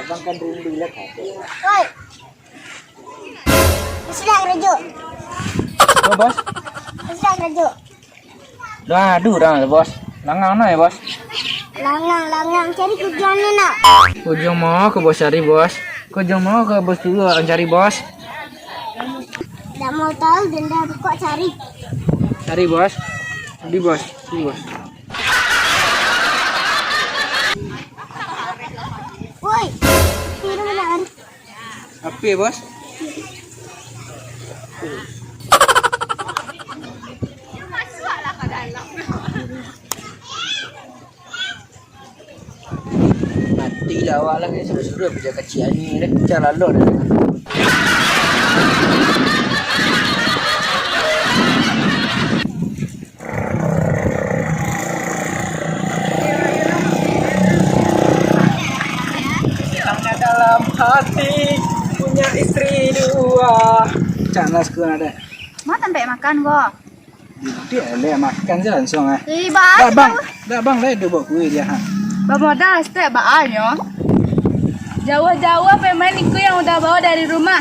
Abang kan rindu lihat HP. Woi. Sedang rejo. Oh, bos. Sedang rejo. Aduh, dah, bos. Langang na ya, bos. Langang cari kerjaan nak. Kujung mau ke bos cari, bos. Kujung mau ke bos dulu cari, bos. Tak mau tahu dan dah kok cari. Cari, bos. Di, bos. Di, bos. Woi. Ini mana? Apa ya, bos? Mati lah awak lagi suruh kerja kecil ni dah. Jalan lo dah. Hilangnya dalam hati punya istri dua. Canas ku ada. Mau sampai makan kok. Dia le makan je langsung ah. Tiba. Dah bang le dua kuih dia ha. Modal setiap baanya. Jauh-jauh pemain itu yang udah bawa dari rumah.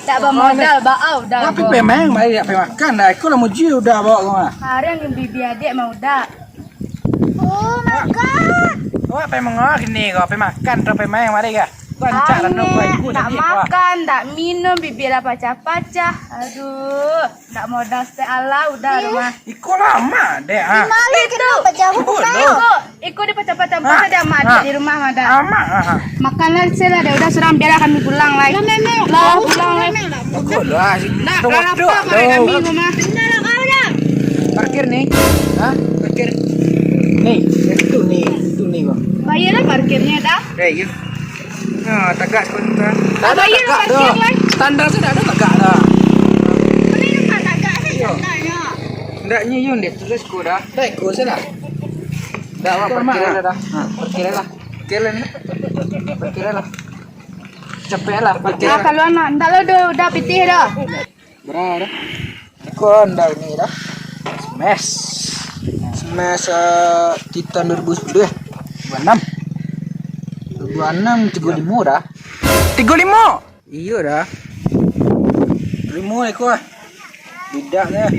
Tak bawa modal, bawa udah. Tapi pemain mari nak makan dah. Aku lah muji udah bawa kau ah. Hari yang bibi adik mau udah. Oh, makan. Kau apa mengawak ni kau apa makan atau pemain mari ke? Kau ancak lah nak kau ikut tak makan, tak minum, bibi lah pacah-pacah. Aduh, tak modal setiap ala udah rumah. Ikut lama deh ha. Malu kenapa jauh Ikut di pacah-pacah dia mati di rumah ada. Lama ha. Makanlah sila dia udah suram biar kami pulang lagi. Lah pulang lagi. Ikut lah. Tak apa kami rumah. Parkir nih. Ha? Parkir. Nih, itu nih bang. Bayarlah parkirnya dah. Yuk. Nah, tagak pun dah. Bayar parkir lagi. Standar sudah ada tagak dah. Ini tempat agak sebenarnya. Ndaknya yun deh terus ku dah. Dah ikut sudah. Dah awak parkir dah. Ha, parkir lah. Parkir lah. Cepet lah parkir. Nah, kalau anak ndak lo udah pitih dah. Berapa dah? Kon dah ini dah. Smash Titan 2010 26 35 dah. 35. Iya dah. 5 ekor ah. Bidak dah.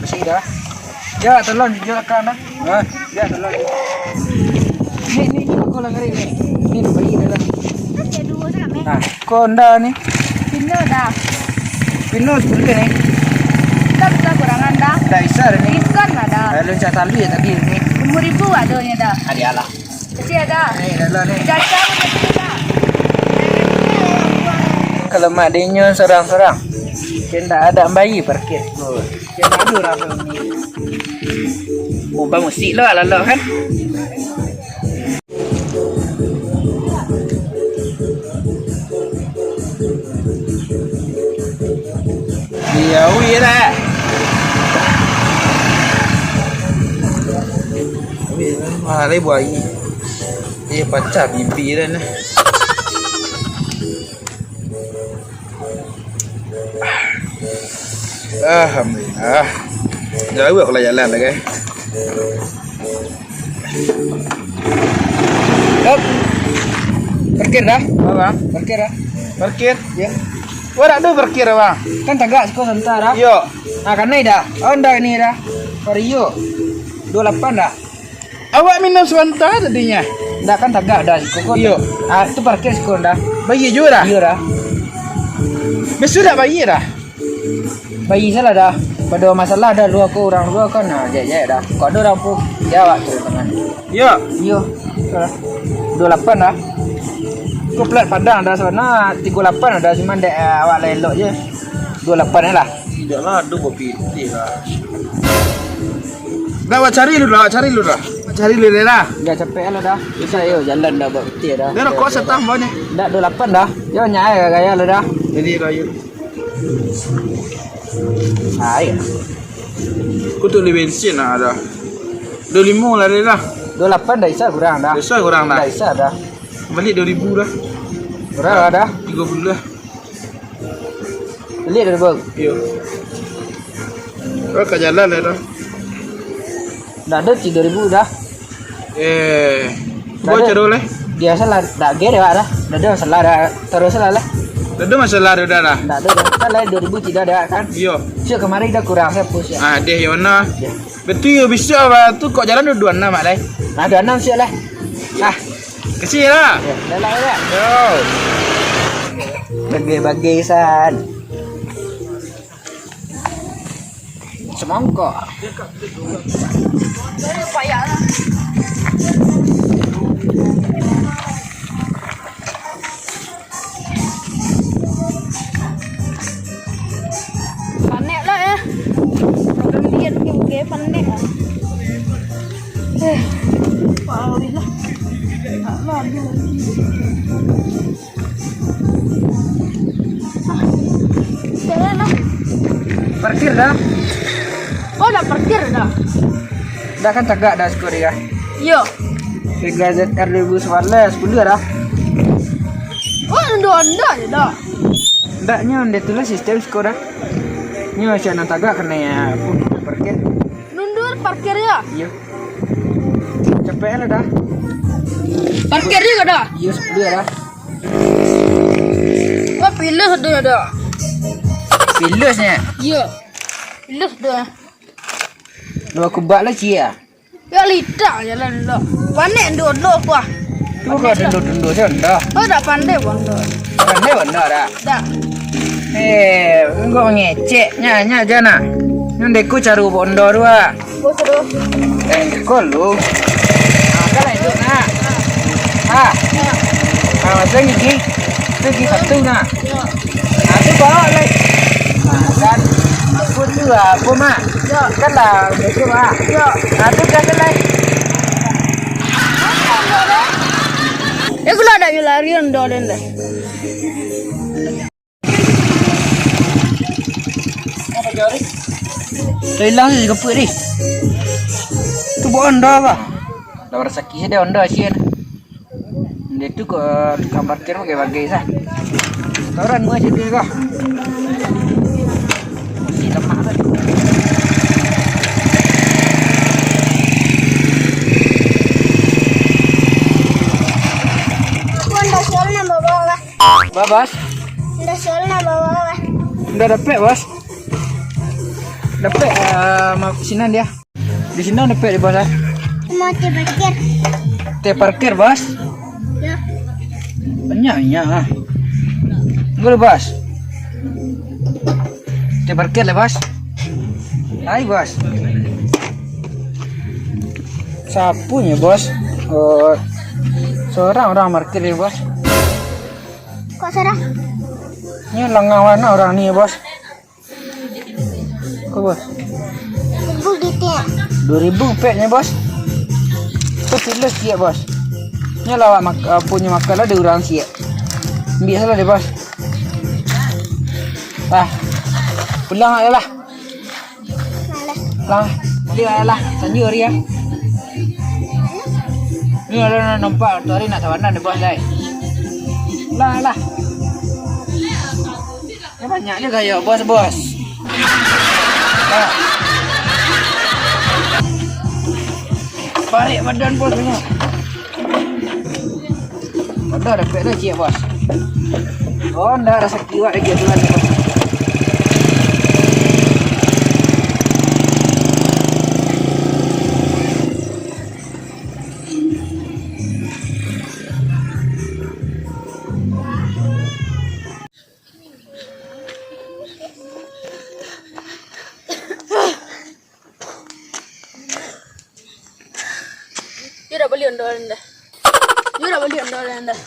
Kasih dah. Ya, tolong jualkan dah. Ha, ya tolong. Ni kau lang ngari ni. Ni bagi dah. Ada dua sangat meh. Nah, konda ni. Pino dah. Pino sebelum ni. Kita bisa kurangan dah. Dah isar ni. Diskon ada. Loncat tali tadi ni. 5.000 adanya dah. Adialah. Kecil ada. Ni dah ni. Jaga kecil dah. Kalau mak dia serang-serang. Kena ada bayi parkir. Kena ada orang ni. Oh, bang musik lah kan. Iya, wih lah. Mahal bayi. Dia pacar bibi dah ni. Alhamdulillah. Jauh aku lah jalan lagi. Hop. Parkir dah, bang. Parkir dah. Parkir, ya. Wah, ada parkir bang. Kan tagak sekolah sebentar. Yo. Ah, kan ni dah. Oh, dah ni dah. Vario. 28 dah. Awak minum sebentar tadinya. Dah kan tagak dah sekolah. Yo. Ah, itu parkir sekolah dah. Bayar juga dah. Iya dah. Besok dah bayar dah. Bayi salah dah. Pada masalah dah dua orang kan nah jaya dah. Kau ada orang pun jawab tu tangan. Ya. Yo. 28 dah. Kau plat Padang dah sana 38 dah cuma dek awak lelok je. 28 lah. Tidaklah ada kopi lah. Dah awak cari dulu dah. Cari dulu dah. Dah capek lah dah. Bisa yo jalan dah buat peti dah. Dia kau setang bau ni. Dah 28 dah. Yo nyai gaya lah dah. Jadi rayu. Hai. Kau tu lebih bensin lah ada. 25 lah dia dah. 28 dah isa kurang dah. Isa kurang dah. Dah isa dah. Balik 2000 dah. Berapa dah? 30 dah. Beli dah bang. Yo. Kau kat jalan lah dah. Dah ada 3.000 dah. Bocor oleh. Dia salah, tak gede ada. Ada salah ada terus salah lah. Ada masalah udah lah. Tak ada salah 2000 tidak ada kan. Yo. Sio kemarin dah kurang saya push ya. Ah, deh yang mana? Betul ya bisa apa tu kok jalan 26 mak lai. Nah, 26 sio lah. Ah, Kecil lah. ya, dah lah ya. Yo. Bagai-bagai san. Semangka. Panek lah ya. Program dia ke panek lah. Wow, lah. Jalan lah. Parkir dah. Oh, dah parkir dah. Dah kan tegak dah skor ya. Yo. Tiga ZR 2011 10 dah. Oh, anda je dah. Ndaknya dia tulis sistem skor dah. Ni macam nak tegak kena ya parkir. Mundur parkir ya. Iya. Cepet lah dah. Parkir juga dah. Iya 10 dah. Wah, pilih dah dah. Pilusnya. Yo. Pilih dah. Dua kubak lah cia. Ya lidah jalan dah. Panek dulu kuah. Tu kau denduk-denduk je dah. Oh, dah pandai bondo. Kan dia benar dah. Dah. Engkau ngecek nya jana. Nyandeku caru bondo dua. Bos terus. Kau lu. Kalau itu nak. Ah. Masa gigi. Tu gigi satu nak. Tu bawa lagi. Kan. Aku tu apa mak? Kan lah betul mak. Tu kan lagi. Ya kalau ada yang larian dah deh. Hilang sih keput ni. Tu buat onda apa? Dah sakit dia onda sih. Dia tu ke tukang parkir bagai-bagai sah. Setoran gua jadi kah? Masih lemah tu. Dah soal nak bawa. Babas, Dah soal nak bawa. dah dapat bos. Dapat sinan dia. Di sini dapat di bos ah. Mau parkir. Te parkir bos. Ya. Banyaknya ah. Gol bos. Te parkir lah bos. Hai bos. Sapunya bos. Oh, seorang orang parkir ya bos. Kok serah? Ini langawan orang ni bos. Kau bos. Ibu gitu ya. 2000 peknya bos. Tu pilih siap bos. Ni lawak punya makan lah dia orang siap. Biasalah dia bos. Pulang aja lah. Malah. Pulang. Dia lah. Sanjur ya. Ni ada nampak tu hari nak tawanan dia bos dah. Lah. Ni banyak juga ya bos. Balik badan bos tengok. Dah dapat dah cik bos. Oh, dah rasa kiwat lagi tuan ni bos. You dah beli ondol dah. You dah beli ondol dah.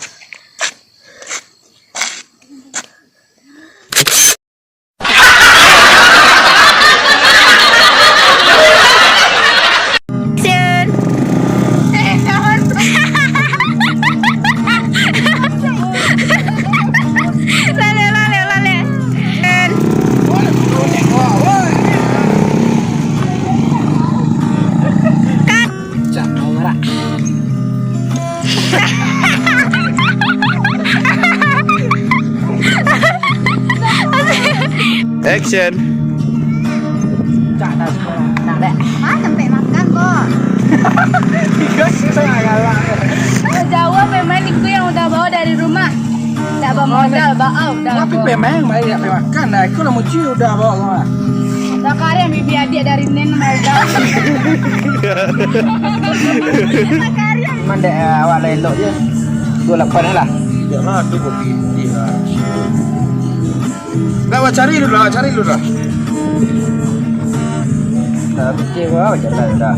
Action. Cak dah sekolah. Nak dah. Sampai makan kok. Tiga sih saya galak. bermodal bau dah. Tapi pemang mai ya makan dah. Aku nak muci udah bawa kau. Dah kare bibi adik dari nen modal. Mandek awak lah elok je. 28 lah. Ya lah tu kopi dia. Dah awak cari dulu lah, cari dulu lah. Dah fikir kau jalan dah.